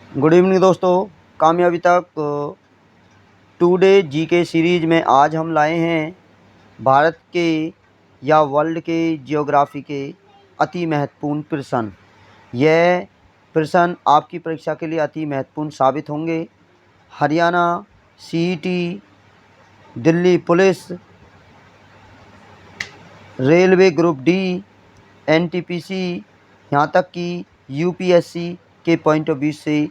Good evening दोस्तों। कामयाबी तक टुडे जीके सीरीज में आज हम लाए हैं भारत के या वर्ल्ड के जियोग्राफी के अति महत्वपूर्ण प्रश्न। यह प्रश्न आपकी परीक्षा के लिए अति महत्वपूर्ण साबित होंगे। Haryana CET, Delhi police, railway group D, NTPC, यहाँ तक कि यूपीएससी के पॉइंट ऑफ व्यू से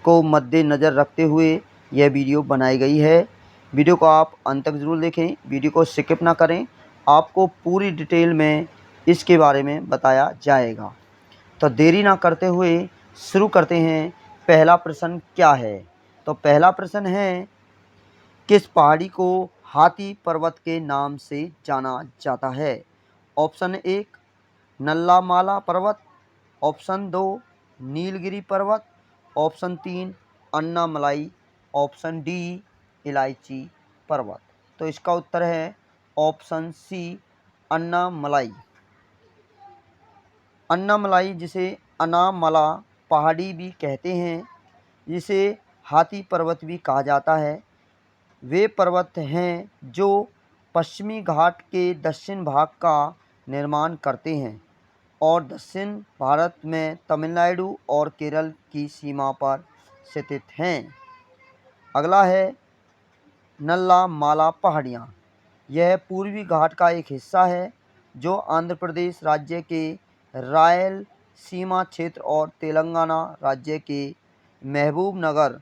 को मद्देनज़र रखते हुए यह वीडियो बनाई गई है। वीडियो को आप अंत तक ज़रूर देखें, वीडियो को स्किप ना करें। आपको पूरी डिटेल में इसके बारे में बताया जाएगा। तो देरी ना करते हुए शुरू करते हैं। पहला प्रश्न क्या है? तो पहला प्रश्न है, किस पहाड़ी को हाथी पर्वत के नाम से जाना जाता है? ऑप्शन 1 नल्ला-माला पर्वत, ऑप्शन 2 नीलगिरी पर्वत, ऑप्शन 3 अन्नामलाई, ऑप्शन डी इलायची पर्वत। तो इसका उत्तर है ऑप्शन सी अन्नामलाई। अन्नामलाई, जिसे अनामला पहाड़ी भी कहते हैं, जिसे हाथी पर्वत भी कहा जाता है, वे पर्वत हैं जो पश्चिमी घाट के दक्षिण भाग का निर्माण करते हैं और दक्षिण भारत में तमिलनाडु और केरल की सीमा पर स्थित हैं। अगला है नल्ला-माला पहाड़ियाँ। यह पूर्वी घाट का एक हिस्सा है जो आंध्र प्रदेश राज्य के रायल सीमा क्षेत्र और तेलंगाना राज्य के महबूब नगर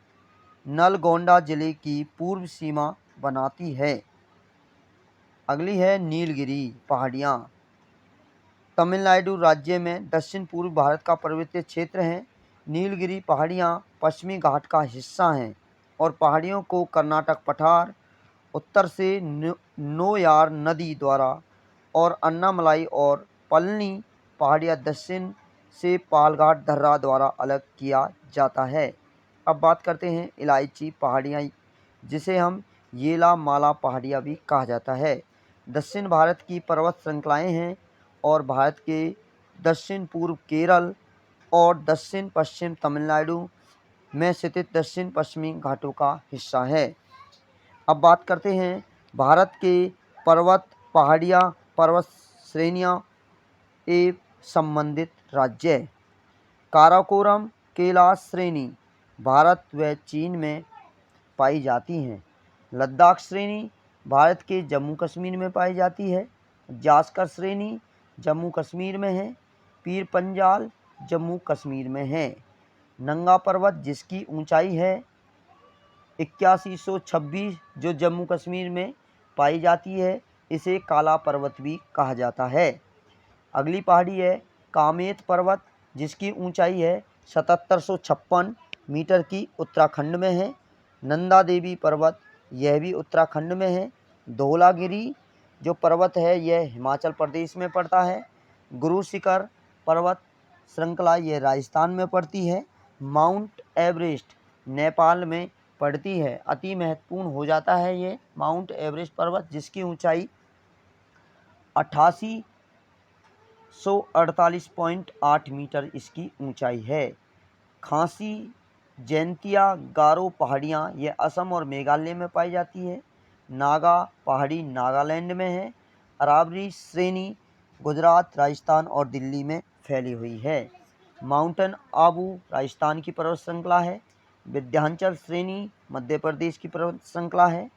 नलगोंडा जिले की पूर्व सीमा बनाती है। अगली है नीलगिरी पहाड़ियाँ। तमिलनाडु राज्य में दक्षिण पूर्व भारत का पर्वतीय क्षेत्र है। नीलगिरी पहाड़ियाँ पश्चिमी घाट का हिस्सा हैं और पहाड़ियों को कर्नाटक पठार, उत्तर से नोयार नदी द्वारा और अन्नामलाई और पलनी पहाड़ियाँ दक्षिण से पालघाट दर्रा द्वारा अलग किया जाता है। अब बात करते हैं इलायची पहाड़ियाँ, जिसे हम येला-माला पहाड़ियाँ भी कहा जाता है। दक्षिण भारत की पर्वत श्रृंखलाएँ हैं और भारत के दक्षिण पूर्व केरल और दक्षिण पश्चिम तमिलनाडु में स्थित दक्षिण पश्चिमी घाटों का हिस्सा है। अब बात करते हैं भारत के पर्वत पहाड़ियाँ पर्वत श्रेणियाँ एवं संबंधित राज्य। काराकोरम कैलाश श्रेणी भारत व चीन में पाई जाती हैं। लद्दाख श्रेणी भारत के जम्मू कश्मीर में पाई जाती है। जास्कर श्रेणी जम्मू कश्मीर में है। पीर पंजाल जम्मू कश्मीर में है। नंगा पर्वत, जिसकी ऊंचाई है 8126, जो जम्मू कश्मीर में पाई जाती है, इसे काला पर्वत भी कहा जाता है। अगली पहाड़ी है कामेत पर्वत, जिसकी ऊंचाई है 7756 मीटर की, उत्तराखंड में है। नंदा देवी पर्वत, यह भी उत्तराखंड में है। धौलागिरी जो पर्वत है यह हिमाचल प्रदेश में पड़ता है। गुरु शिखर पर्वत श्रृंखला यह राजस्थान में पड़ती है। माउंट एवरेस्ट नेपाल में पड़ती है। अति महत्वपूर्ण हो जाता है ये माउंट एवरेस्ट पर्वत, जिसकी ऊंचाई 8848.8 मीटर इसकी ऊंचाई है। खासी जैंतिया गारो पहाड़ियाँ यह असम और मेघालय में पाई जाती है। नागा पहाड़ी नागालैंड में है। अरावली श्रेणी गुजरात, राजस्थान और दिल्ली में फैली हुई है। माउंटेन आबू राजस्थान की पर्वत श्रृंखला है। विंध्याचल श्रेणी मध्य प्रदेश की पर्वत श्रृंखला है।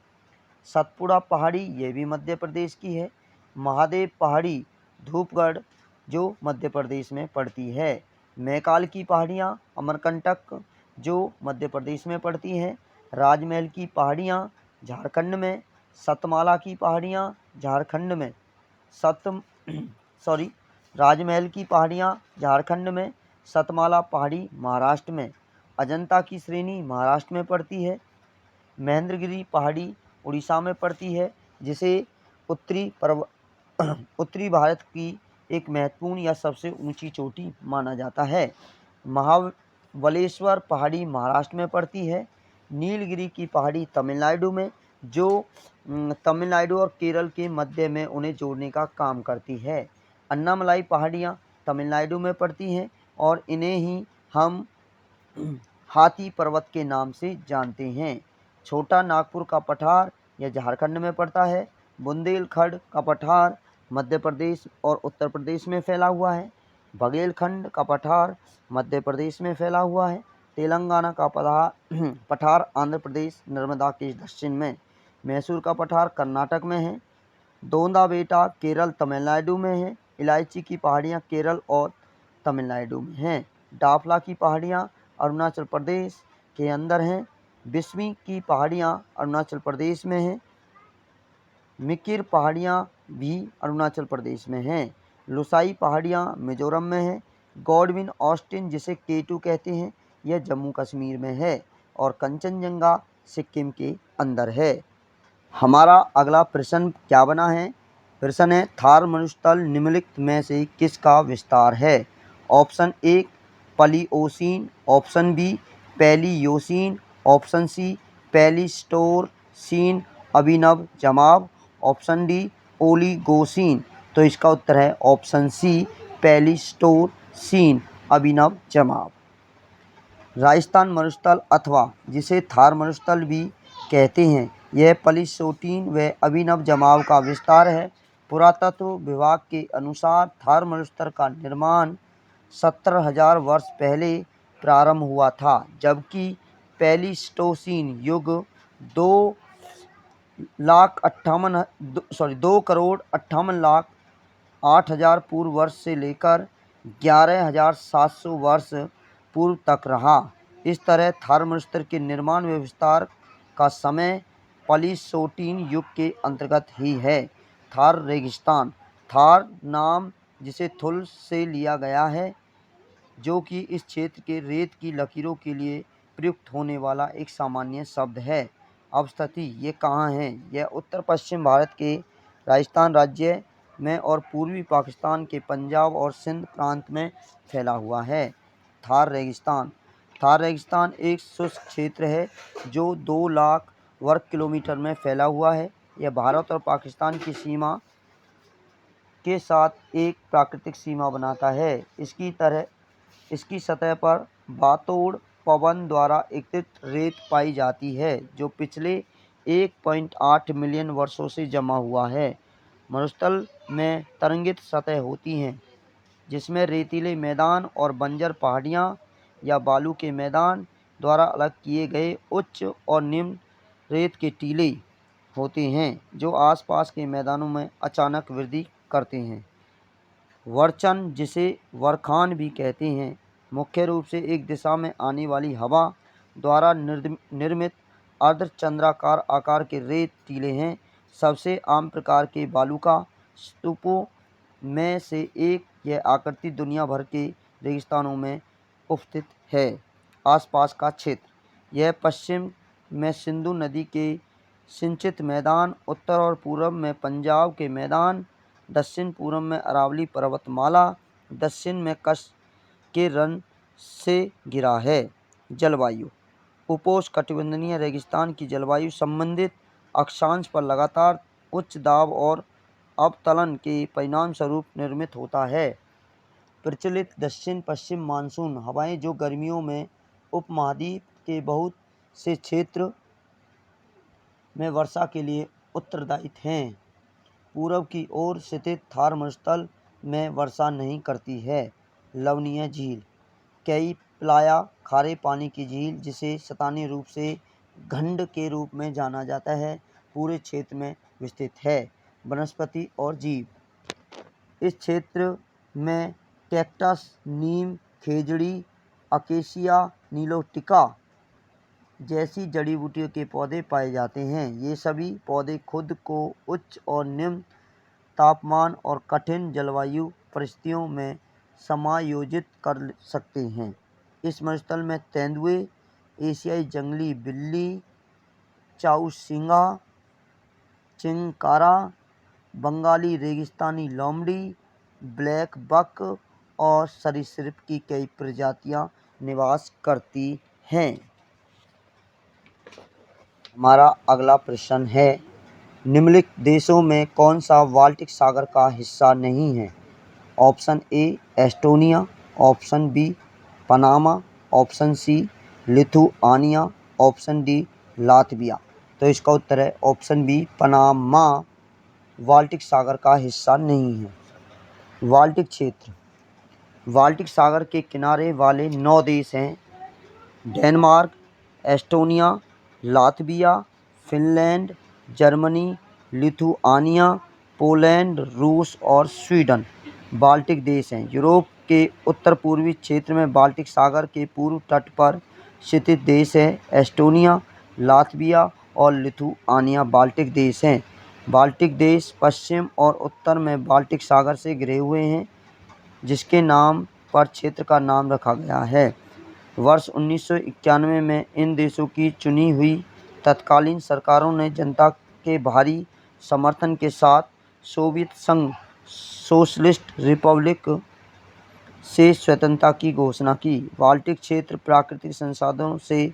सतपुड़ा पहाड़ी यह भी मध्य प्रदेश की है। महादेव पहाड़ी धूपगढ़ जो मध्य प्रदेश में पड़ती है। मैकाल की पहाड़ियाँ अमरकंटक जो मध्य प्रदेश में पड़ती हैं। राजमहल की पहाड़ियाँ झारखंड में। सतमाला की पहाड़ियाँ झारखंड में। राजमहल की पहाड़ियाँ झारखंड में। सतमाला पहाड़ी महाराष्ट्र में। अजंता की श्रेणी महाराष्ट्र में पड़ती है। महेंद्रगिरी पहाड़ी उड़ीसा में पड़ती है, जिसे उत्तरी भारत की एक महत्वपूर्ण या सबसे ऊंची चोटी माना जाता है। महाबलेश्वर पहाड़ी महाराष्ट्र में पड़ती है। नीलगिरी की पहाड़ी तमिलनाडु में, जो तमिलनाडु और केरल के मध्य में उन्हें जोड़ने का काम करती है। अन्नामलाई पहाड़ियाँ तमिलनाडु में पड़ती हैं और इन्हें ही हम हाथी पर्वत के नाम से जानते हैं। छोटा नागपुर का पठार यह झारखंड में पड़ता है। बुंदेलखंड का पठार मध्य प्रदेश और उत्तर प्रदेश में फैला हुआ है। बघेलखंड का पठार मध्य प्रदेश में फैला हुआ है। तेलंगाना का पठार आंध्र प्रदेश नर्मदा के दक्षिण में। मैसूर का पठार कर्नाटक में है। दोंदा बेटा केरल तमिलनाडु में है। इलायची की पहाड़ियाँ केरल और तमिलनाडु में हैं। डाफला की पहाड़ियाँ अरुणाचल प्रदेश के अंदर हैं। बिस्मी की पहाड़ियाँ अरुणाचल प्रदेश में हैं। मिकिर पहाड़ियाँ भी अरुणाचल प्रदेश में हैं। लुसाई पहाड़ियाँ मिजोरम में हैं। गॉडविन ऑस्टिन जिसे केटू कहते हैं यह जम्मू कश्मीर में है। और कंचनजंगा सिक्किम के अंदर है। हमारा अगला प्रश्न क्या बना है? प्रश्न है थार मरुस्थल निम्नलिखित में से किसका विस्तार है? Option A Pliocene, option B Paleocene, option C Pleistocene अभिनव जमाव, ऑप्शन डी ओलिगोसीन। तो इसका उत्तर है ऑप्शन सी पैलिस्टोसीन अभिनव जमाव। राजस्थान मरुस्थल अथवा जिसे थार मरुस्थल भी कहते हैं यह प्लीस्टोसीन व अभिनव जमाव का विस्तार है। पुरातत्व विभाग के अनुसार थार मरुस्थल का निर्माण 17,000 वर्ष पहले प्रारंभ हुआ था, जबकि प्लीस्टोसीन युग 2,58,08,000 पूर्व वर्ष से लेकर 11,700 वर्ष पूर्व तक रहा। इस तरह थार मरुस्थल के निर्माण व विस्तार का समय प्लीस्टोसीन युग के अंतर्गत ही है। थार रेगिस्तान, थार नाम जिसे थुल से लिया गया है, जो कि इस क्षेत्र के रेत की लकीरों के लिए प्रयुक्त होने वाला एक सामान्य शब्द है। अब स्थिति ये कहाँ है? यह उत्तर पश्चिम भारत के राजस्थान राज्य में और पूर्वी पाकिस्तान के पंजाब और सिंध प्रांत में फैला हुआ है। थार रेगिस्तान, थार रेगिस्तान एक शुष्क क्षेत्र है जो 2 लाख वर्ग किलोमीटर में फैला हुआ है। यह भारत और पाकिस्तान की सीमा के साथ एक प्राकृतिक सीमा बनाता है। इसकी सतह पर बातोड़ पवन द्वारा एकत्रित रेत पाई जाती है, जो पिछले 1.8 मिलियन वर्षों से जमा हुआ है। मरुस्थल में तरंगित सतह होती हैं, जिसमें रेतीले मैदान और बंजर पहाड़ियाँ या बालू के मैदान द्वारा अलग किए गए उच्च और निम्न रेत के टीले होते हैं, जो आसपास के मैदानों में अचानक वृद्धि करते हैं। वर्चन, जिसे वरखान भी कहते हैं, मुख्य रूप से एक दिशा में आने वाली हवा द्वारा निर्मित अर्धचंद्राकार आकार के रेत टीले हैं। सबसे आम प्रकार के बालुका स्तूपों में से एक यह आकृति दुनिया भर के रेगिस्तानों में उपस्थित है। आसपास का क्षेत्र, यह पश्चिम में सिंधु नदी के सिंचित मैदान, उत्तर और पूर्व में पंजाब के मैदान, दक्षिण पूर्व में अरावली पर्वतमाला, दक्षिण में कच्छ के रण से घिरा है। जलवायु, उपोष्णकटिबंधीय रेगिस्तान की जलवायु संबंधित अक्षांश पर लगातार उच्च दाब और अवतलन के परिणामस्वरूप निर्मित होता है। प्रचलित दक्षिण पश्चिम मानसून हवाएं जो गर्मियों में उपमहाद्वीप के बहुत से क्षेत्र में वर्षा के लिए उत्तरदायी हैं। पूर्व की ओर स्थित थार मरुस्थल में वर्षा नहीं करती है। लवणीय झील, कई प्लाया खारे पानी की झील, जिसे स्थानीय रूप से घंड के रूप में जाना जाता है, पूरे क्षेत्र में विस्तृत है। वनस्पति और जीव, इस क्षेत्र में कैक्टस, नीम, खेजड़ी, अकेसिया नीलोटिका जैसी जड़ी बूटियों के पौधे पाए जाते हैं। ये सभी पौधे खुद को उच्च और निम्न तापमान और कठिन जलवायु परिस्थितियों में समायोजित कर सकते हैं। इस मरुस्थल में तेंदुए, एशियाई जंगली बिल्ली, चाउसिंगा, चिंकारा, बंगाली रेगिस्तानी लोमड़ी, ब्लैक बक और सरीसृप की कई प्रजातियां निवास करती हैं। हमारा अगला प्रश्न है, निम्नलिखित देशों में कौन सा बाल्टिक सागर का हिस्सा नहीं है? Option A Estonia, option B Panama, option C Lithuania, option D Latvia. तो इसका उत्तर है ऑप्शन बी पनामा बाल्टिक सागर का हिस्सा नहीं है। बाल्टिक क्षेत्र, बाल्टिक सागर के किनारे वाले 9 देश हैं: Denmark, Estonia, Latvia, Finland, Germany, Lithuania, Poland, रूस और स्वीडन बाल्टिक देश हैं। यूरोप के उत्तर पूर्वी क्षेत्र में बाल्टिक सागर के पूर्व तट पर स्थित देश है एस्टोनिया, लातविया और लिथुआनिया बाल्टिक देश हैं। बाल्टिक देश पश्चिम और उत्तर में बाल्टिक सागर से घिरे हुए हैं, जिसके नाम पर क्षेत्र का नाम रखा गया है। वर्ष 1991 में इन देशों की चुनी हुई तत्कालीन सरकारों ने जनता के भारी समर्थन के साथ सोवियत संघ सोशलिस्ट रिपब्लिक से स्वतंत्रता की घोषणा की। बाल्टिक क्षेत्र प्राकृतिक संसाधनों से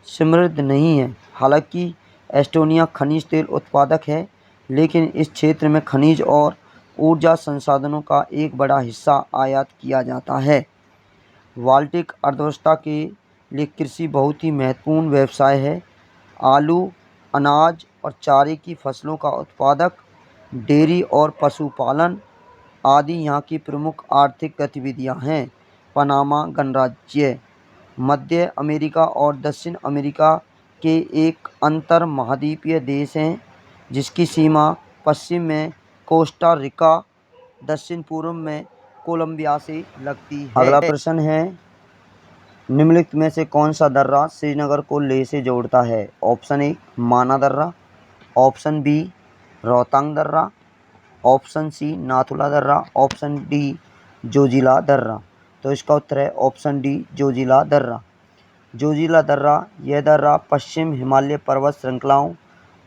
समृद्ध नहीं है। हालांकि एस्टोनिया खनिज तेल उत्पादक है, लेकिन इस क्षेत्र में खनिज और ऊर्जा संसाधनों का एक बड़ा हिस्सा आयात किया जाता है। बाल्टिक अर्थव्यवस्था के लिए कृषि बहुत ही महत्वपूर्ण व्यवसाय है। आलू, अनाज और चारे की फसलों का उत्पादक, डेयरी और पशुपालन आदि यहाँ की प्रमुख आर्थिक गतिविधियाँ हैं। पनामा गणराज्य मध्य अमेरिका और दक्षिण अमेरिका के एक अंतर महाद्वीपीय देश हैं, जिसकी सीमा पश्चिम में कोस्टा रिका, दक्षिण पूर्व में कोलंबिया से लगती है। अगला प्रश्न है, निम्नलिखित में से कौन सा दर्रा श्रीनगर को लेह से जोड़ता है? ऑप्शन ए माना दर्रा, ऑप्शन बी रोहतांग दर्रा, ऑप्शन सी नाथुला दर्रा, ऑप्शन डी जोजिला दर्रा। तो इसका उत्तर है ऑप्शन डी जोजिला दर्रा। जोजिला दर्रा, यह दर्रा पश्चिम हिमालय पर्वत श्रृंखलाओं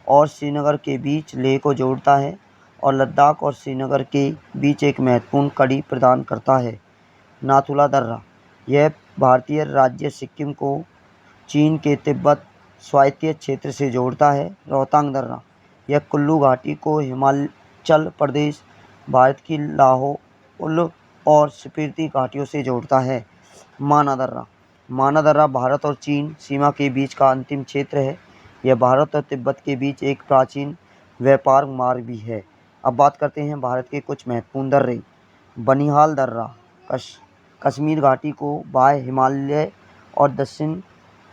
और श्रीनगर के बीच लेह को जोड़ता है और लद्दाख और श्रीनगर के बीच एक महत्वपूर्ण कड़ी प्रदान करता है। नाथुला दर्रा, यह भारतीय राज्य सिक्किम को चीन के तिब्बत स्वायत्त क्षेत्र से जोड़ता है। रोहतांग दर्रा, यह कुल्लू घाटी को हिमाचल प्रदेश, भारत की लाहौल और स्पीति घाटियों से जोड़ता है। माना दर्रा, माना दर्रा भारत और चीन सीमा के बीच का अंतिम क्षेत्र है। यह भारत और तिब्बत के बीच एक प्राचीन व्यापार मार्ग भी है। अब बात करते हैं भारत के कुछ महत्वपूर्ण दर्रे। बनिहाल दर्रा कश्मीर घाटी को बाह्य हिमालय और दक्षिण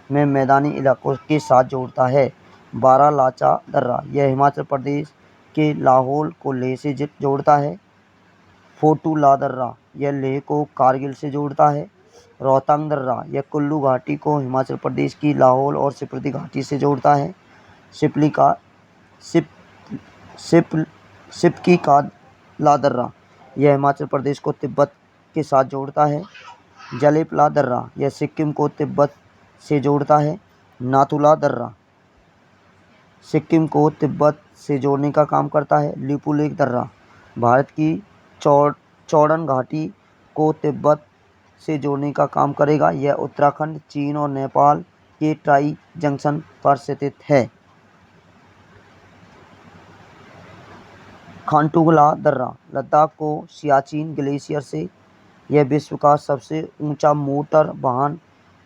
में मैदानी इलाकों के साथ जोड़ता है। बारालाचा दर्रा, यह हिमाचल प्रदेश के लाहौल को लेह से जोड़ता है। फोटुला दर्रा, यह लेह को कारगिल से जोड़ता है। रोहतांग दर्रा, यह कुल्लू घाटी को हिमाचल प्रदेश की लाहौल और स्पीति घाटी से जोड़ता है। सिपकी का ला दर्रा, यह हिमाचल प्रदेश को तिब्बत के साथ जोड़ता है। जलेपला दर्रा, यह सिक्किम को तिब्बत से जोड़ता है। नाथुला दर्रा सिक्किम को तिब्बत से जोड़ने का काम करता है। लिपुलेख दर्रा, भारत की चौड़न घाटी को तिब्बत से जोड़ने का काम करेगा। यह उत्तराखंड, चीन और नेपाल के ट्राई जंक्शन पर स्थित है। खांटुगला दर्रा, लद्दाख को सियाचिन ग्लेशियर से, यह विश्व का सबसे ऊंचा मोटर वाहन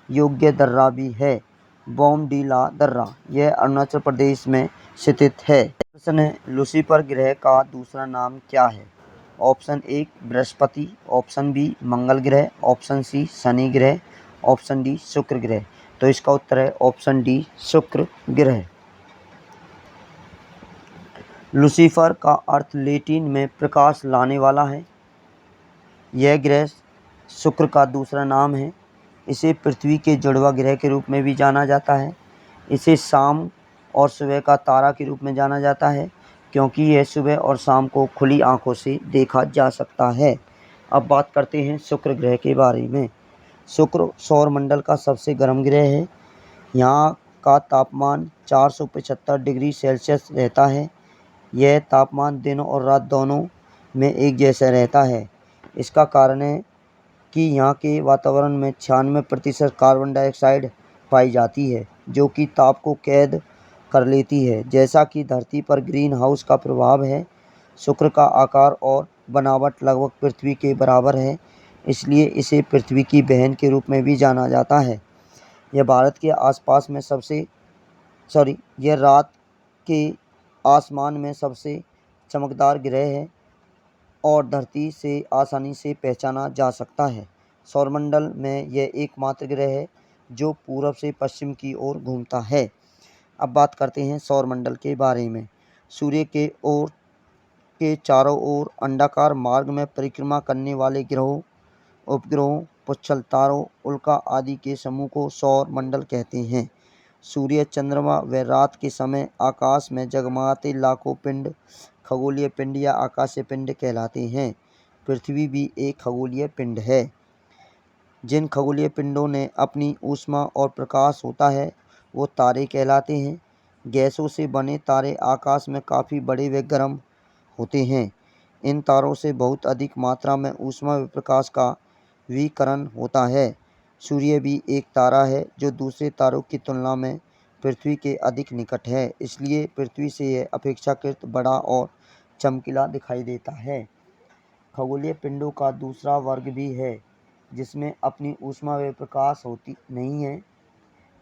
योग्य दर्रा भी है। बोमडीला दर्रा, यह अरुणाचल प्रदेश में स्थित है। प्रश्न है, लूसीफर ग्रह का दूसरा नाम क्या है? Option A Brihaspati, option B Mangal ग्रह, ऑप्शन सी शनि ग्रह, ऑप्शन डी शुक्र ग्रह। तो इसका उत्तर है ऑप्शन डी शुक्र ग्रह। लूसीफर का अर्थ लैटिन में प्रकाश लाने वाला है। यह ग्रह शुक्र का दूसरा नाम है। इसे पृथ्वी के जुड़वा ग्रह के रूप में भी जाना जाता है। इसे शाम और सुबह का तारा के रूप में जाना जाता है, क्योंकि यह सुबह और शाम को खुली आंखों से देखा जा सकता है। अब बात करते हैं शुक्र ग्रह के बारे में। शुक्र सौरमंडल का सबसे गर्म ग्रह है। यहाँ का तापमान 475 डिग्री सेल्सियस रहता है। यह तापमान दिन और रात दोनों में एक जैसा रहता है। इसका कारण है कि यहाँ के वातावरण में 96% कार्बन डाइऑक्साइड पाई जाती है, जो कि ताप को कैद कर लेती है, जैसा कि धरती पर ग्रीन हाउस का प्रभाव है। शुक्र का आकार और बनावट लगभग पृथ्वी के बराबर है, इसलिए इसे पृथ्वी की बहन के रूप में भी जाना जाता है। यह भारत के आसपास में यह रात के आसमान में सबसे चमकदार ग्रह है और धरती से आसानी से पहचाना जा सकता है। सौरमंडल में यह एकमात्र ग्रह है जो पूरब से पश्चिम की ओर घूमता है। अब बात करते हैं सौरमंडल के बारे में। सूर्य के चारों ओर अंडाकार मार्ग में परिक्रमा करने वाले ग्रहों, उपग्रहों, पुच्छल तारों, उल्का आदि के समूह को सौर मंडल कहते हैं। सूर्य, चंद्रमा व रात के समय आकाश में जगमगाते लाखों पिंड खगोलीय पिंड या आकाशीय पिंड कहलाते हैं। पृथ्वी भी एक खगोलीय पिंड है। जिन खगोलीय पिंडों ने अपनी ऊष्मा और प्रकाश होता है वो तारे कहलाते हैं। गैसों से बने तारे आकाश में काफ़ी बड़े व गर्म होते हैं। इन तारों से बहुत अधिक मात्रा में ऊष्मा व प्रकाश का विकिरण होता है। सूर्य भी एक तारा है जो दूसरे तारों की तुलना में पृथ्वी के अधिक निकट है, इसलिए पृथ्वी से यह अपेक्षाकृत बड़ा और चमकीला दिखाई देता है। खगोलीय पिंडों का दूसरा वर्ग भी है जिसमें अपनी ऊष्मा व प्रकाश होती नहीं है।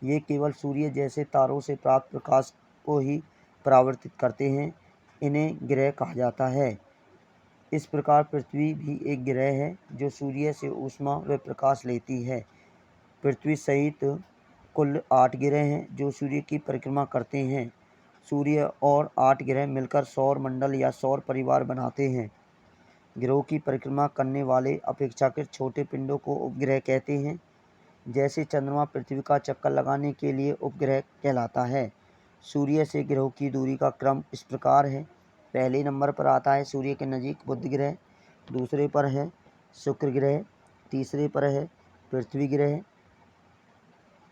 ये केवल सूर्य जैसे तारों से प्राप्त प्रकाश को ही परावर्तित करते हैं। इन्हें ग्रह कहा जाता है। इस प्रकार पृथ्वी भी एक ग्रह है जो सूर्य से ऊष्मा व प्रकाश लेती है। पृथ्वी सहित कुल 8 ग्रह हैं जो सूर्य की परिक्रमा करते हैं। सूर्य और 8 ग्रह मिलकर सौर मंडल या सौर परिवार बनाते हैं। ग्रहों की परिक्रमा करने वाले अपेक्षाकृत छोटे पिंडों को उपग्रह कहते हैं। जैसे चंद्रमा पृथ्वी का चक्कर लगाने के लिए उपग्रह कहलाता है। सूर्य से ग्रहों की दूरी का क्रम इस प्रकार है। पहले नंबर पर आता है सूर्य के नज़दीक बुध ग्रह, दूसरे पर है शुक्र ग्रह, तीसरे पर है पृथ्वी ग्रह,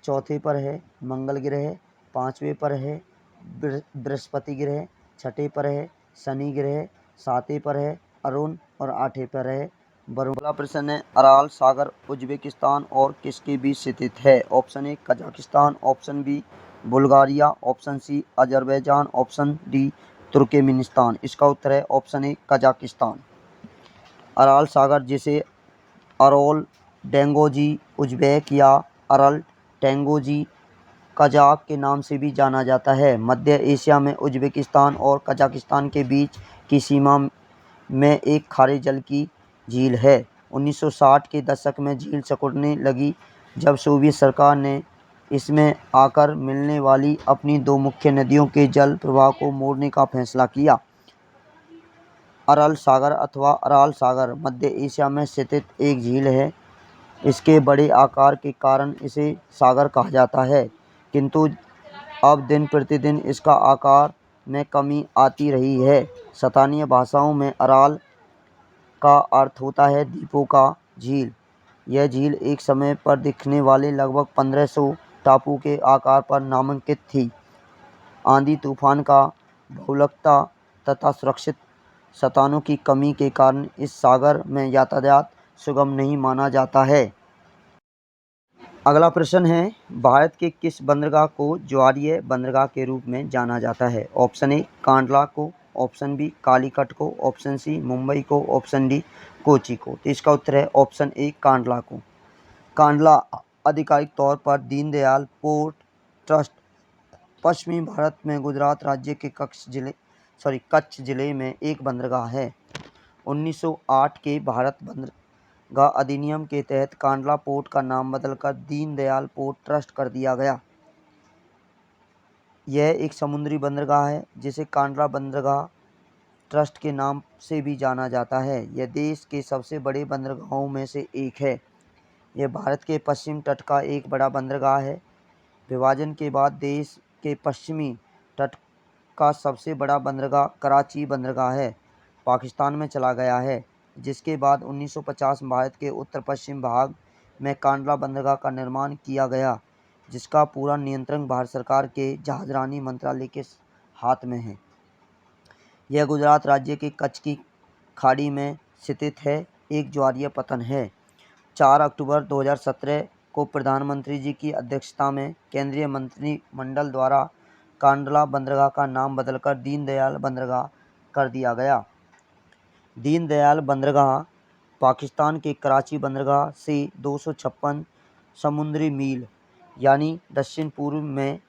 चौथे पर है मंगल ग्रह, पाँचवें पर है बृहस्पति ग्रह, छठे पर है शनि ग्रह, सातवें पर है अरुण और आठवें पर है वरुण। अगला प्रश्न है अराल सागर उज्बेकिस्तान और किसके बीच स्थित है? Option A Kazakhstan, option B Bulgaria, option C Azerbaijan, option D Turkmenistan. इसका उत्तर है ऑप्शन ए कजाकिस्तान। अराल सागर जिसे अरोल डेंगोजी उज्बेक या अरल टेंगोजी कजाक के नाम से भी जाना जाता है, मध्य एशिया में उज्बेकिस्तान और कजाकिस्तान के बीच की सीमा में एक खारे जल की झील है। 1960 के दशक में झील सिकुड़ने लगी जब सोवियत सरकार ने इसमें आकर मिलने वाली अपनी 2 मुख्य नदियों के जल प्रवाह को मोड़ने का फैसला किया। अरल सागर अथवा अराल सागर मध्य एशिया में स्थित एक झील है। इसके बड़े आकार के कारण इसे सागर कहा जाता है, किंतु अब दिन प्रतिदिन इसका आकार में कमी आती रही है। स्थानीय भाषाओं में अराल का अर्थ होता है द्वीपों का झील। यह झील एक समय पर दिखने वाले लगभग 1500 टापू के आकार पर नामांकित थी। आंधी तूफान का बहुलकता तथा सुरक्षित स्थानों की कमी के कारण इस सागर में यातायात सुगम नहीं माना जाता है। अगला प्रश्न है भारत के किस बंदरगाह को ज्वारीय बंदरगाह के रूप में जाना जाता है? ऑप्शन ए कांडला को, ऑप्शन बी कालीकट को, ऑप्शन सी मुंबई को, ऑप्शन डी कोची को। तो इसका उत्तर है ऑप्शन ए कांडला को। कांडला आधिकारिक तौर पर दीनदयाल पोर्ट ट्रस्ट पश्चिमी भारत में गुजरात राज्य के कच्छ जिले में एक बंदरगाह है। 1908 के भारत बंदरगाह अधिनियम के तहत कांडला पोर्ट का नाम बदलकर दीनदयाल पोर्ट ट्रस्ट कर दिया गया। यह एक समुद्री बंदरगाह है जिसे कांडला बंदरगाह ट्रस्ट के नाम से भी जाना जाता है। यह देश के सबसे बड़े बंदरगाहों में से एक है। यह भारत के पश्चिम तट का एक बड़ा बंदरगाह है। विभाजन के बाद देश के पश्चिमी तट का सबसे बड़ा बंदरगाह कराची बंदरगाह है, पाकिस्तान में चला गया है, जिसके बाद 1950 में भारत के उत्तर पश्चिम भाग में कांडला बंदरगाह का निर्माण किया गया, जिसका पूरा नियंत्रण भारत सरकार के जहाजरानी मंत्रालय के हाथ में है। यह गुजरात राज्य के कच्छ की खाड़ी में स्थित है। एक ज्वारीय पतन है। 4 अक्टूबर 2017 को प्रधानमंत्री जी की अध्यक्षता में केंद्रीय मंत्रिमंडल द्वारा कांडला बंदरगाह का नाम बदलकर दीनदयाल बंदरगाह कर दिया गया। दीनदयाल बंदरगाह पाकिस्तान के कराची बंदरगाह से 256 समुद्री मील यानी दक्षिण पूर्व में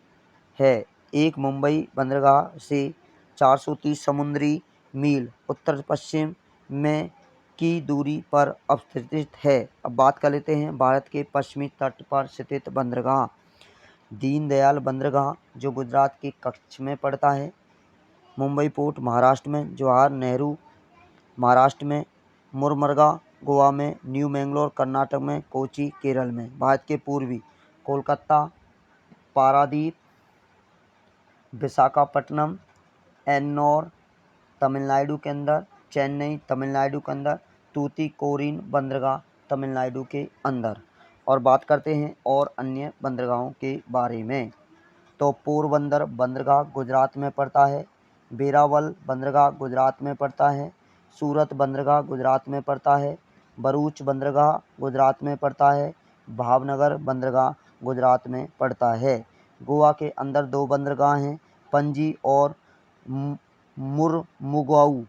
है। एक मुंबई बंदरगाह से 430 समुद्री मील उत्तर पश्चिम में की दूरी पर अवस्थित है। अब बात कर लेते हैं भारत के पश्चिमी तट पर स्थित बंदरगाह। दीनदयाल बंदरगाह जो गुजरात के कच्छ में पड़ता है। मुंबई पोर्ट महाराष्ट्र में, जवाहर नेहरू महाराष्ट्र में, मुरमरगा गोवा में, न्यू मैंगलोर कर्नाटक में, कोची केरल में। भारत के पूर्वी कोलकाता, पारादीप, विशाखापट्टनम, एन्नौर तमिलनाडु के अंदर, चेन्नई तमिलनाडु के अंदर, तूतीकोरिन बंदरगाह तमिलनाडु के अंदर। और बात करते हैं और अन्य बंदरगाहों के बारे में। तो पोरबंदर बंदरगाह गुजरात में पड़ता है। वेरावल बंदरगाह गुजरात में पड़ता है। सूरत बंदरगाह गुजरात में पड़ता है। भरूच बंदरगाह गुजरात में पड़ता है। भावनगर बंदरगाह गुजरात में पड़ता है। गोवा के अंदर 2 बंदरगाह हैं, पणजी और मुरमुगाओ।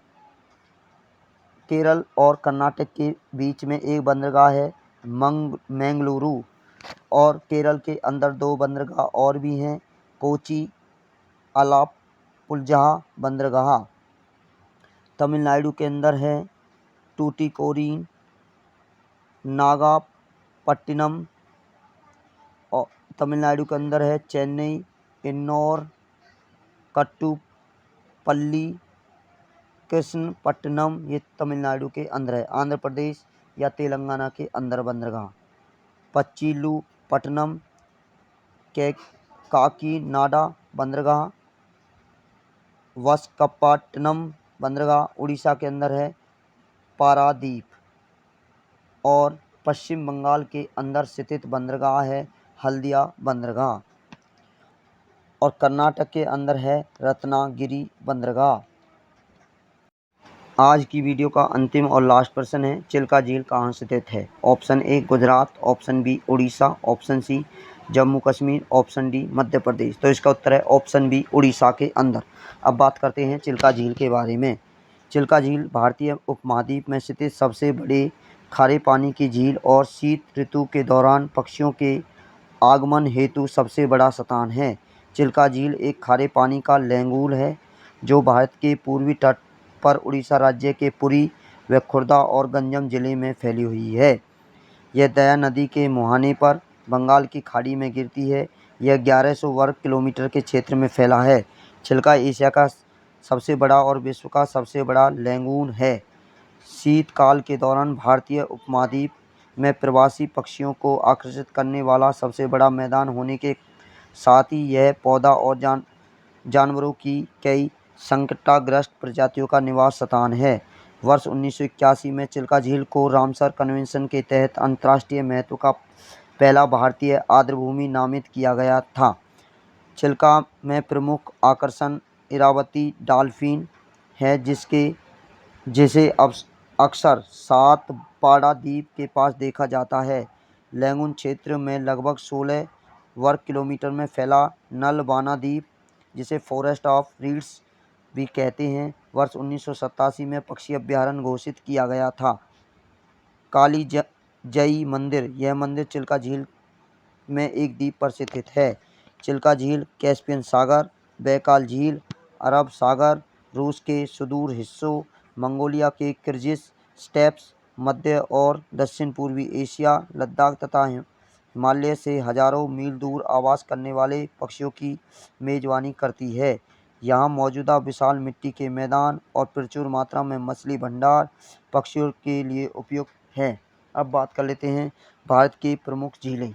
केरल और कर्नाटक के बीच में एक बंदरगाह है, मंगलुरु। और केरल के अंदर 2 बंदरगाह और भी हैं, कोची, आलाप्पुझा बंदरगाह। तमिलनाडु के अंदर है टूटीकोरिन, नागापट्टिनम। और तमिलनाडु के अंदर है चेन्नई, एन्नौर, कट्टुपल्ली, कृष्णपट्टनम। ये तमिलनाडु के अंदर है। आंध्र प्रदेश या तेलंगाना के अंदर बंदरगाह पच्चीलुपट्टनम, काकीनाडा बंदरगाह, विशाखापट्टनम बंदरगाह उड़ीसा के अंदर है, पारादीप। और पश्चिम बंगाल के अंदर स्थित बंदरगाह है हल्दिया बंदरगाह। और कर्नाटक के अंदर है रत्नागिरी बंदरगाह। आज की वीडियो का अंतिम और लास्ट प्रश्न है, चिल्का झील कहाँ स्थित है? Option A Gujarat, option B Orissa, option C Jammu Kashmir, option D Madhya Pradesh. तो इसका उत्तर है ऑप्शन बी उड़ीसा के अंदर। अब बात करते हैं चिल्का झील के बारे में। चिल्का झील भारतीय उपमहाद्वीप में स्थित सबसे बड़े खारे पानी की झील और शीत ऋतु के दौरान पक्षियों के आगमन हेतु सबसे बड़ा स्थान है। चिल्का झील एक खारे पानी का लैंगूर है जो भारत के पूर्वी तट पर उड़ीसा राज्य के पुरी व खुर्दा और गंजम जिले में फैली हुई है। यह दया नदी के मुहाने पर बंगाल की खाड़ी में गिरती है। यह 1100 वर्ग किलोमीटर के क्षेत्र में फैला है। चिल्का एशिया का सबसे बड़ा और विश्व का सबसे बड़ा लैंगूर है। शीतकाल के दौरान भारतीय उपमहाद्वीप में प्रवासी पक्षियों को आकर्षित करने वाला सबसे बड़ा मैदान होने के साथ ही यह पौधा और जानवरों की कई संकटग्रस्त प्रजातियों का निवास स्थान है। वर्ष 1981 में चिल्का झील को रामसर कन्वेंशन के तहत अंतर्राष्ट्रीय महत्व का पहला भारतीय आर्द्रभूमि नामित किया गया था। चिल्का में प्रमुख आकर्षण इरावती डॉल्फिन है जिसे अक्सर सातपाड़ा द्वीप के पास देखा जाता है। लैंगूर क्षेत्र में लगभग 16 वर्ग किलोमीटर में फैला नलबाना द्वीप, जिसे फॉरेस्ट ऑफ रीड्स भी कहते हैं, वर्ष 1987 में पक्षी अभयारण्य घोषित किया गया था। काली जई मंदिर, यह मंदिर चिल्का झील में एक द्वीप पर स्थित है। चिल्का झील कैस्पियन सागर, बैकाल झील, अरब सागर, रूस के सुदूर हिस्सों, मंगोलिया के किर्गिज स्टेप्स, मध्य और दक्षिण पूर्वी एशिया, लद्दाख तथा हिमालय से हजारों मील दूर आवास करने वाले पक्षियों की मेजबानी करती है। यहाँ मौजूदा विशाल मिट्टी के मैदान और प्रचुर मात्रा में मछली भंडार पक्षियों के लिए उपयुक्त हैं। अब बात कर लेते हैं भारत की प्रमुख झीलें।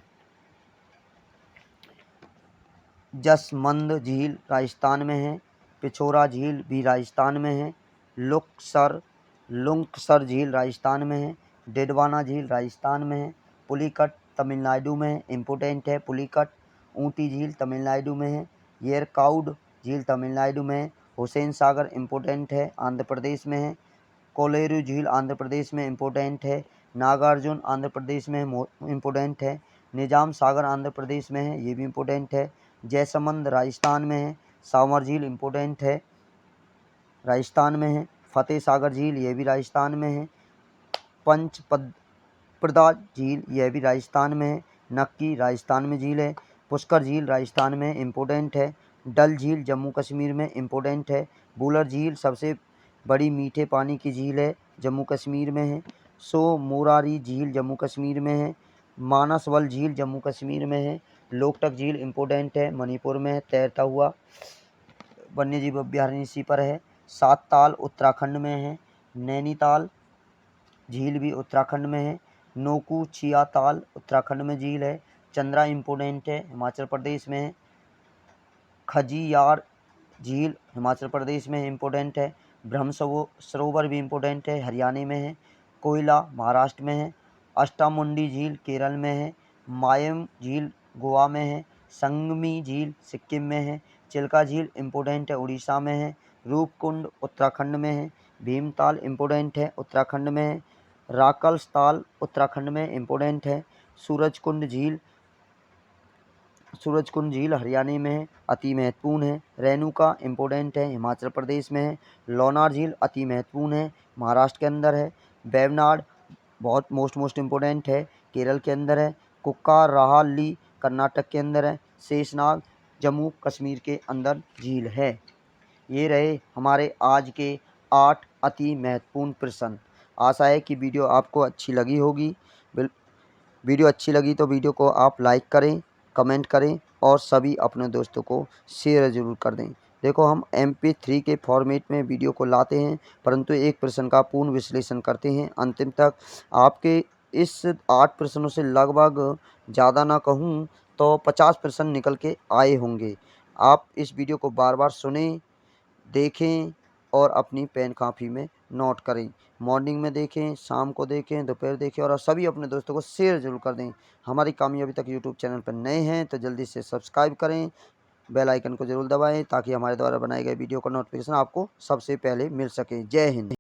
जसमंद झील राजस्थान में है। पिछोरा झील भी राजस्थान में है। लुंकसर झील राजस्थान में है। डेडवाना झील राजस्थान में है। पुलिकट तमिलनाडु में है, इम्पोर्टेंट है पुलिकट। ऊटी झील तमिलनाडु में है। येरकाउड झील तमिलनाडु में है। हुसैन सागर इम्पोर्टेंट है, आंध्र प्रदेश में है। कोलेरू झील आंध्र प्रदेश में इम्पोर्टेंट है। नागार्जुन आंध्र प्रदेश में इम्पोर्टेंट है। निजाम सागर आंध्र प्रदेश में है, ये भी इम्पोर्टेंट है। जैसमंद राजस्थान में है। सावर झील इम्पोर्टेंट है, राजस्थान में है। फतेह सागर झील यह भी राजस्थान में है। पंचपदरा झील यह भी राजस्थान में है। नक्की राजस्थान में झील है। पुष्कर झील राजस्थान में इम्पोर्टेंट है। डल झील जम्मू कश्मीर में इम्पोर्टेंट है। बुलर झील सबसे बड़ी मीठे पानी की झील है, जम्मू कश्मीर में है। सो मोरारी झील जम्मू कश्मीर में है। मानसवल झील जम्मू कश्मीर में है। लोकटक झील इम्पोर्टेंट है, मणिपुर में है, तैरता हुआ वन्यजीव अभयारण्य इसी पर है। सात ताल उत्तराखंड में है। नैनीताल झील भी उत्तराखंड में है। नोकू चिया ताल उत्तराखंड में झील है। चंद्रा इम्पोर्टेंट है, हिमाचल प्रदेश में है। खजियार झील हिमाचल प्रदेश में इम्पोर्टेंट है। ब्रह्म सरोवर भी इम्पोर्टेंट है, हरियाणा में है। कोयला महाराष्ट्र में है। अष्टामुंडी झील केरल में है। मायम झील गोवा में है। संगमी झील सिक्किम में है। चिल्का झील इम्पोर्टेंट है, उड़ीसा में है। रूपकुंड उत्तराखंड में है। भीमताल इम्पोर्टेंट है, उत्तराखंड में है। राकल्स ताल उत्तराखंड में इम्पोर्टेंट है। सूरजकुंड झील हरियाणा में है, अति महत्वपूर्ण है। रेणुका इम्पोर्टेंट है, हिमाचल प्रदेश में है। लोनार झील अति महत्वपूर्ण है, महाराष्ट्र के अंदर है। वेवनाड बहुत मोस्ट इम्पोर्टेंट है, केरल के अंदर है। कुक्काराहाली कर्नाटक के अंदर है। शेषनाग जम्मू कश्मीर के अंदर झील है। ये रहे हमारे आज के 8 अति महत्वपूर्ण प्रश्न। आशा है कि वीडियो आपको अच्छी लगी होगी। वीडियो अच्छी लगी तो वीडियो को आप लाइक करें, कमेंट करें और सभी अपने दोस्तों को शेयर ज़रूर कर दें। देखो, हम MP3 के फॉर्मेट में वीडियो को लाते हैं, परंतु एक प्रश्न का पूर्ण विश्लेषण करते हैं अंतिम तक। आपके इस 8 प्रश्नों से लगभग ज़्यादा ना कहूँ तो 50 प्रश्न निकल के आए होंगे। आप इस वीडियो को बार-बार सुनें, देखें और अपनी पेन कापी में नोट करें। मॉर्निंग में देखें, शाम को देखें, दोपहर देखें और सभी अपने दोस्तों को शेयर ज़रूर कर दें। हमारी कामयाबी तक यूट्यूब चैनल पर नए हैं तो जल्दी से सब्सक्राइब करें, बेल आइकन को ज़रूर दबाएं ताकि हमारे द्वारा बनाए गए वीडियो का नोटिफिकेशन आपको सबसे पहले मिल सके। जय हिंद।